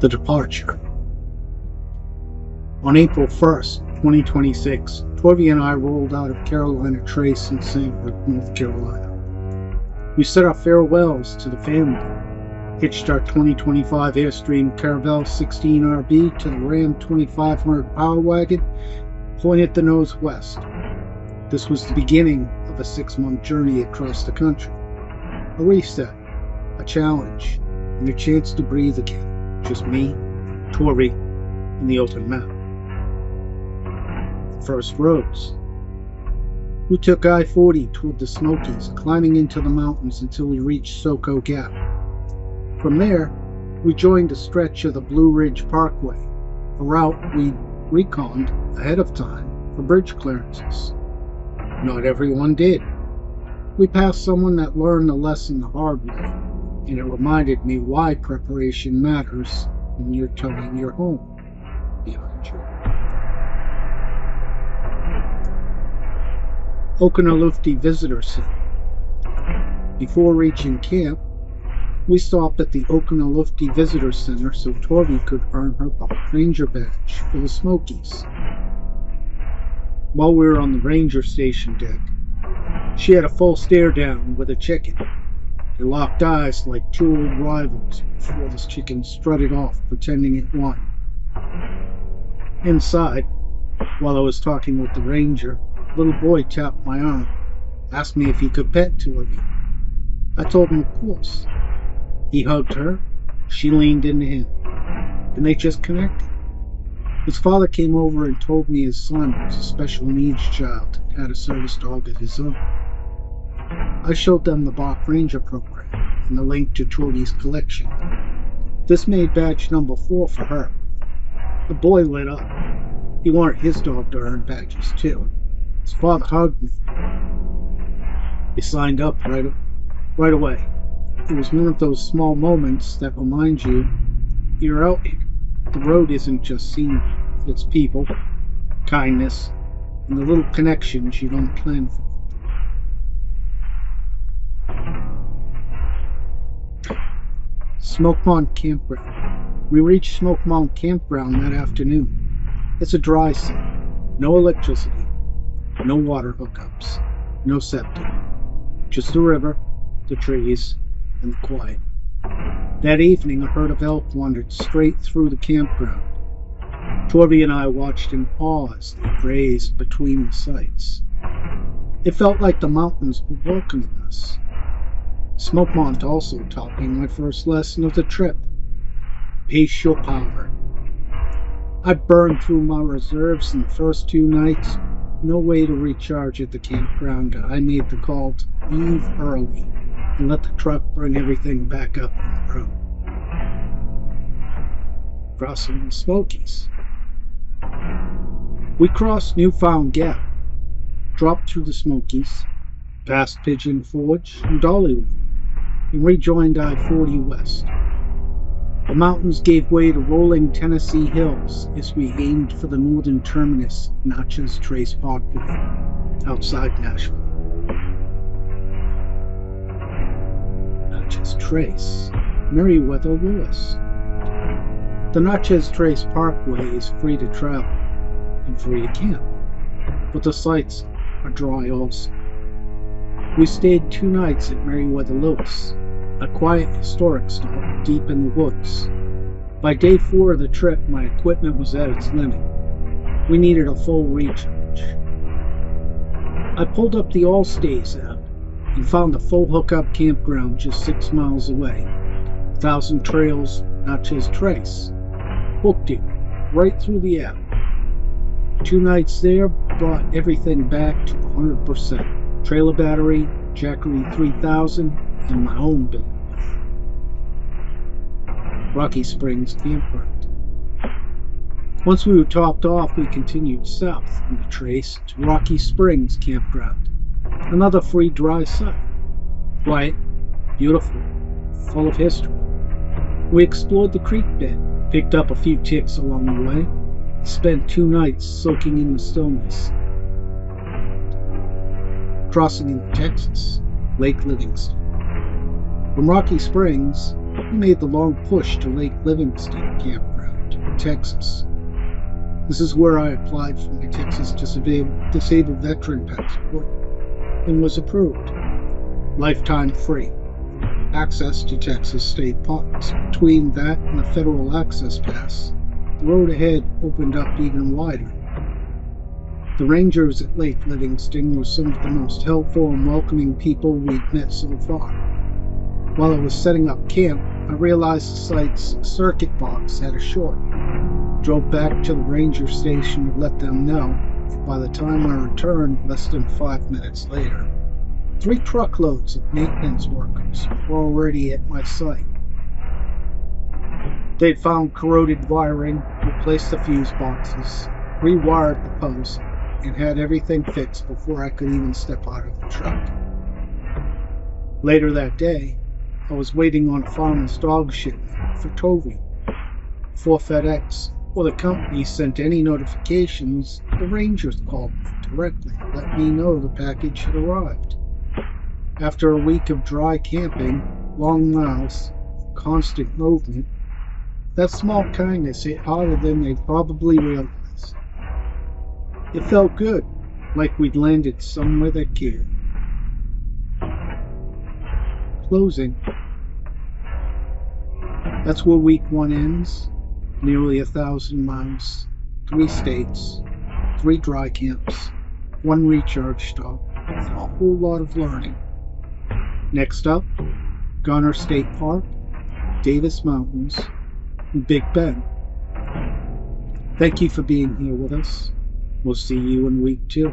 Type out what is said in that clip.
The departure. On April 1st, 2026, Torvey and I rolled out of Carolina Trace in St. Louis, North Carolina. We said our farewells to the family, hitched our 2025 Airstream Caravelle 16RB to the Ram 2500 Power Wagon, pointed the nose west. This was the beginning of a 6-month journey across the country. A reset, a challenge, and a chance to breathe again. Just me, Torvey, and the open map. The first roads. We took I-40 toward the Smokies, climbing into the mountains until we reached Soco Gap. From there, we joined a stretch of the Blue Ridge Parkway, a route we reconned ahead of time for bridge clearances. Not everyone did. We passed someone that learned the lesson the hard way, and it reminded me why preparation matters when you're towing your home behind you. Oconaluftee Visitor Center. Before reaching camp, we stopped at the Oconaluftee Visitor Center so Torvey could earn her Ranger badge for the Smokies. While we were on the Ranger station deck, she had a full stare down with a chicken. They locked eyes like two old rivals before this chicken strutted off, pretending it won. Inside, while I was talking with the ranger, a little boy tapped my arm, asked me if he could pet Torvey. I told him of course. He hugged her, she leaned into him, and they just connected. His father came over and told me his son was a special needs child and had a service dog of his own. I showed them the Bach Ranger program and the link to Torvey's collection. This made badge number 4 for her. The boy lit up. He wanted his dog to earn badges too. His father hugged me. He signed up right away. It was one of those small moments that remind you you're out here. The road isn't just scenery, it's people, kindness, and the little connections you don't plan for. Smokemont Campground. We reached Smokemont Campground that afternoon. It's a dry site, no electricity, no water hookups, no septic, just the river, the trees, and the quiet. That evening, a herd of elk wandered straight through the campground. Torvey and I watched in awe as they grazed between the sites. It felt like the mountains were welcoming us. Smokemont also taught me my first lesson of the trip. Pace your power. I burned through my reserves in the first 2 nights. No way to recharge at the campground. I made the call to leave early and let the truck bring everything back up on the road. Crossing the Smokies. We crossed Newfound Gap, dropped through the Smokies, past Pigeon Forge and Dollywood, and rejoined I-40 west. The mountains gave way to rolling Tennessee hills as we aimed for the northern terminus of Natchez Trace Parkway, outside Nashville. Natchez Trace, Meriwether-Lewis. The Natchez Trace Parkway is free to travel and free to camp, but the sites are dry also. We stayed 2 nights at Meriwether-Lewis, a quiet historic stop deep in the woods. By day 4 of the trip, my equipment was at its limit. We needed a full recharge. I pulled up the All Stays app and found a full hookup campground just 6 miles away. 1,000 Trails, Natchez Trace. Booked it right through the app. 2 nights there brought everything back to 100%. Trailer battery, Jackery 3000, and my own bandwidth. Rocky Springs Campground. Once we were topped off, we continued south on the trace to Rocky Springs Campground, another free dry site. Quiet, beautiful, full of history. We explored the creek bed, picked up a few ticks along the way, spent 2 nights soaking in the stillness. Crossing into Texas, Lake Livingston. From Rocky Springs, we made the long push to Lake Livingston Campground, Texas. This is where I applied for my Texas disabled veteran passport and was approved. Lifetime free. Access to Texas state parks. Between that and the federal access pass, the road ahead opened up even wider. The rangers at Lake Livingston were some of the most helpful and welcoming people we'd met so far. While I was setting up camp, I realized the site's circuit box had a short. Drove back to the ranger station to let them know. By the time I returned, less than 5 minutes later, 3 truckloads of maintenance workers were already at my site. They'd found corroded wiring, replaced the fuse boxes, rewired the post, and had everything fixed before I could even step out of the truck. Later that day, I was waiting on a farmer's dog shipment for Tovey. Before FedEx or the company sent any notifications, the Rangers called me directly to let me know the package had arrived. After a week of dry camping, long miles, constant movement, that small kindness hit harder than they probably realized. It felt good, like we'd landed somewhere that cared. Closing. That's where week 1 ends. Nearly 1,000 miles, 3 states, 3 dry camps, 1 recharge stop, and a whole lot of learning. Next up, Gunner State Park, Davis Mountains, and Big Bend. Thank you for being here with us. We'll see you in week 2.